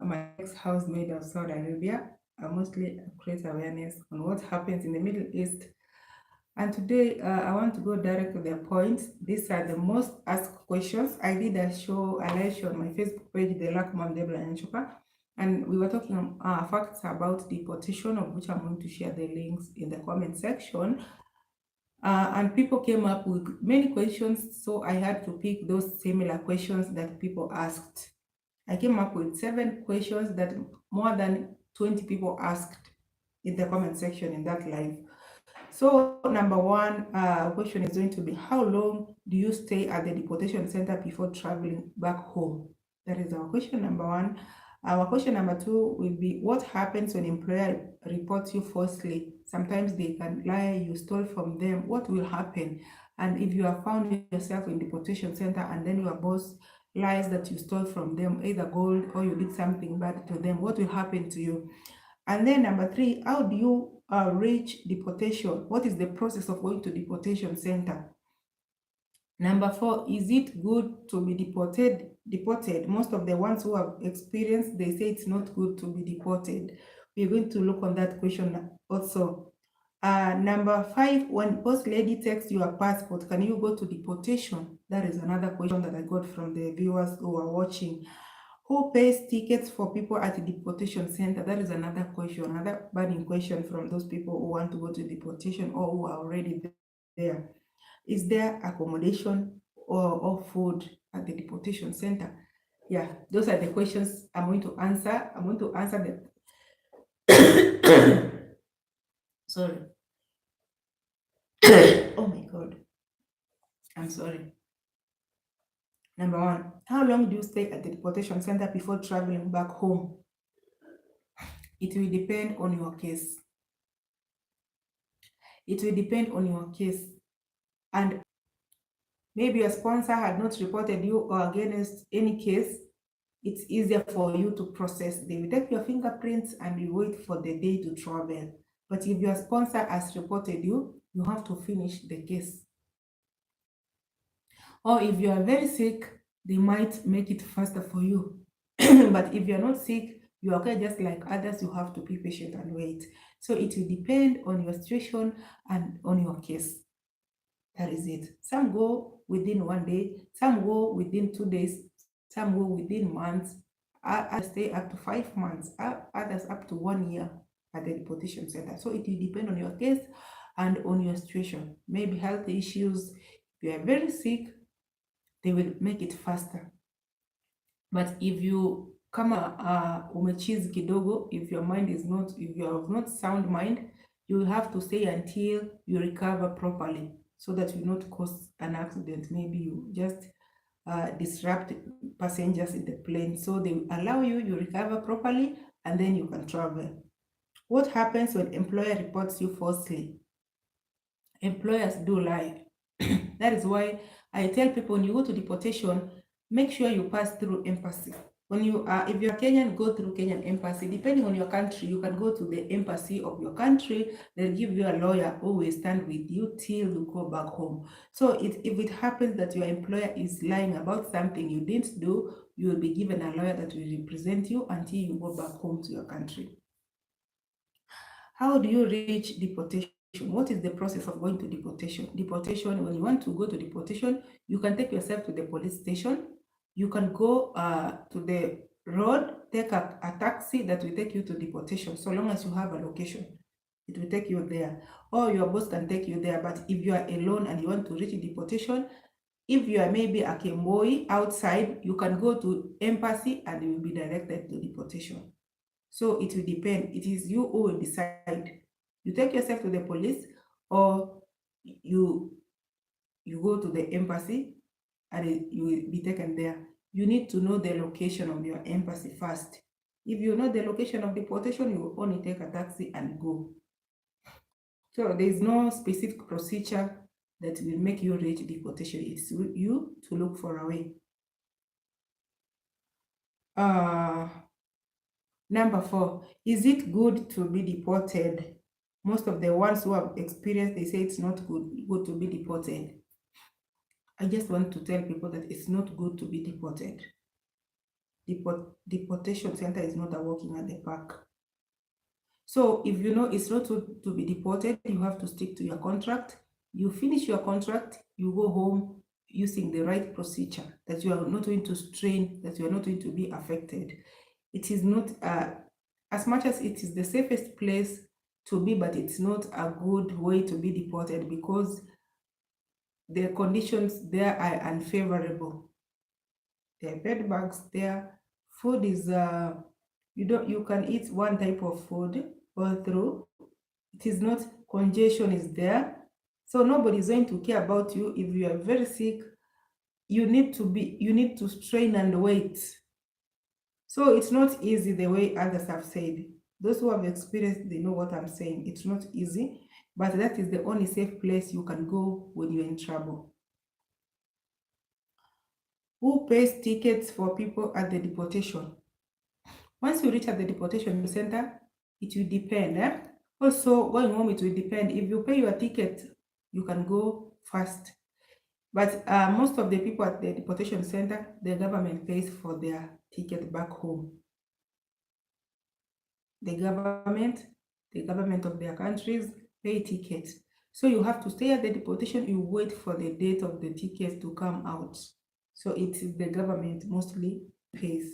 my ex-housemaid of Saudi Arabia. I mostly create awareness on what happens in the Middle East. And today, I want to go direct to the point. These are the most asked questions. I did a live show on my Facebook page, theluckymumdebranyanchoka, and we were talking facts about deportation, of which I'm going to share the links in the comment section. And people came up with many questions, so I had to pick those similar questions that people asked. I came up with 7 questions that more than 20 people asked in the comment section in that live. So number one question is going to be, how long do you stay at the deportation center before traveling back home? That is our question number one. Our question number 2 will be, what happens when employer reports you falsely? Sometimes they can lie, you stole from them. What will happen? And if you have found yourself in deportation center and then your boss lies that you stole from them, either gold or you did something bad to them, what will happen to you? And then number 3, how do you reach deportation? What is the process of going to deportation center? Number 4, is it good to be deported? Most of the ones who have experienced, they say it's not good to be deported. We're going to look on that question also. Number 5, when boss lady takes your passport, can you go to deportation? That is another question that I got from the viewers who are watching. Who pays tickets for people at the deportation center? That is another question, another burning question from those people who want to go to deportation or who are already there. Is there accommodation or food at the deportation center? Yeah, those are the questions I'm going to answer. I'm going to answer them. Sorry. Oh my God. I'm sorry. Number 1, how long do you stay at the deportation center before traveling back home? It will depend on your case. It will depend on your case. And maybe your sponsor had not reported you or against any case. It's easier for you to process. They will take your fingerprints and you wait for the day to travel. But if your sponsor has reported you, you have to finish the case. Or if you are very sick, they might make it faster for you. But if you're not sick, you're okay just like others, you have to be patient and wait. So it will depend on your situation and on your case. That is it. Some go within 1 day, some go within 2 days, some go within months, others stay up to 5 months, others up to 1 year at the deportation center. So it will depend on your case and on your situation. Maybe health issues. If you are very sick, they will make it faster. But if you kama umechizi kidogo, if your mind is not, if you have not sound mind, you will have to stay until you recover properly, so that you not cause an accident. Maybe you just disrupt passengers in the plane. So they will allow you, you recover properly, and then you can travel. What happens when employer reports you falsely? Employers do lie. That is why I tell people, when you go to deportation, make sure you pass through embassy. When you are, if you're Kenyan, go through Kenyan embassy. Depending on your country, you can go to the embassy of your country. They'll give you a lawyer who will stand with you till you go back home. So if it happens that your employer is lying about something you didn't do, you will be given a lawyer that will represent you until you go back home to your country. How do you reach deportation? What is the process of going to deportation? Deportation, when you want to go to deportation, you can take yourself to the police station. You can go to the road, take a taxi that will take you to deportation. So long as you have a location, it will take you there. Or your boss can take you there. But if you are alone and you want to reach deportation, if you are maybe a Kemboi outside, you can go to embassy and you will be directed to deportation. So it will depend. It is you who will decide. You take yourself to the police, or you go to the embassy and you will be taken there. You need to know the location of your embassy first. If you know the location of deportation, you will only take a taxi and go. So there is no specific procedure that will make you reach deportation. It's you to look for a way. Number 4, is it good to be deported? Most of the ones who have experienced, they say it's not good to be deported. I just want to tell people that it's not good to be deported. deportation center is not a walking at the park. So if you know it's not to be deported, you have to stick to your contract. You finish your contract, you go home using the right procedure, that you are not going to strain, that you are not going to be affected. It is not, as much as it is the safest place to be, but it's not a good way to be deported because the conditions there are unfavorable. There are bed bugs there. Food is you can eat one type of food all through. It is not, congestion is there. So nobody is going to care about you. If you are very sick, you need to strain and wait. So it's not easy the way others have said. Those who have experienced, they know what I'm saying. It's not easy, but that is the only safe place you can go when you're in trouble. Who pays tickets for people at the deportation? Once you reach at the deportation center, it will depend. Also, going home, it will depend. If you pay your ticket, you can go fast. But most of the people at the deportation center, the government pays for their ticket back home. The government of their countries pay tickets. So you have to stay at the deportation, you wait for the date of the tickets to come out. So it is the government mostly pays.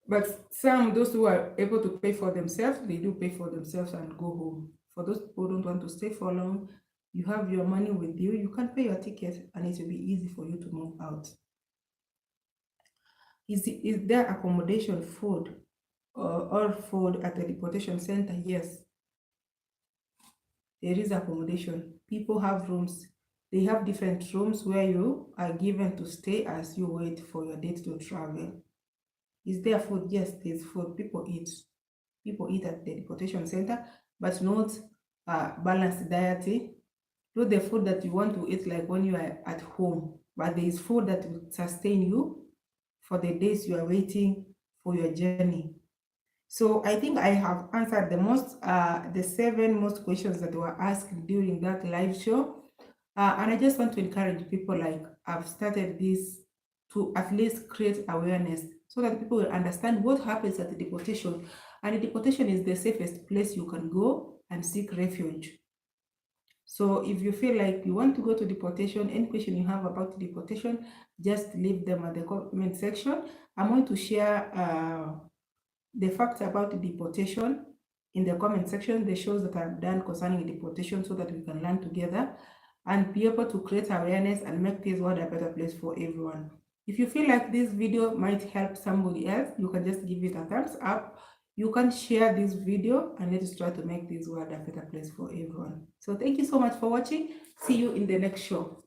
But those who are able to pay for themselves, they do pay for themselves and go home. For those who don't want to stay for long, you have your money with you, you can pay your ticket and it will be easy for you to move out. Is there accommodation, food, or food at the deportation center? Yes, there is accommodation. People have rooms. They have different rooms where you are given to stay as you wait for your date to travel. Is there food? Yes, there's food. People eat. People eat at the deportation center, but not balanced diet. Not the food that you want to eat like when you are at home, but there is food that will sustain you for the days you are waiting for your journey. So I think I have answered the 7 most questions that were asked during that live show. And I just want to encourage people, like I've started this to at least create awareness so that people will understand what happens at the deportation. And the deportation is the safest place you can go and seek refuge. So if you feel like you want to go to deportation, any question you have about deportation, just leave them at the comment section. I'm going to share the facts about the deportation in the comment section, the shows that I've done concerning deportation, so that we can learn together and be able to create awareness and make this world a better place for everyone. If you feel like this video might help somebody else, you can just give it a thumbs up. You can share this video and let's try to make this world a better place for everyone. So thank you so much for watching. See you in the next show.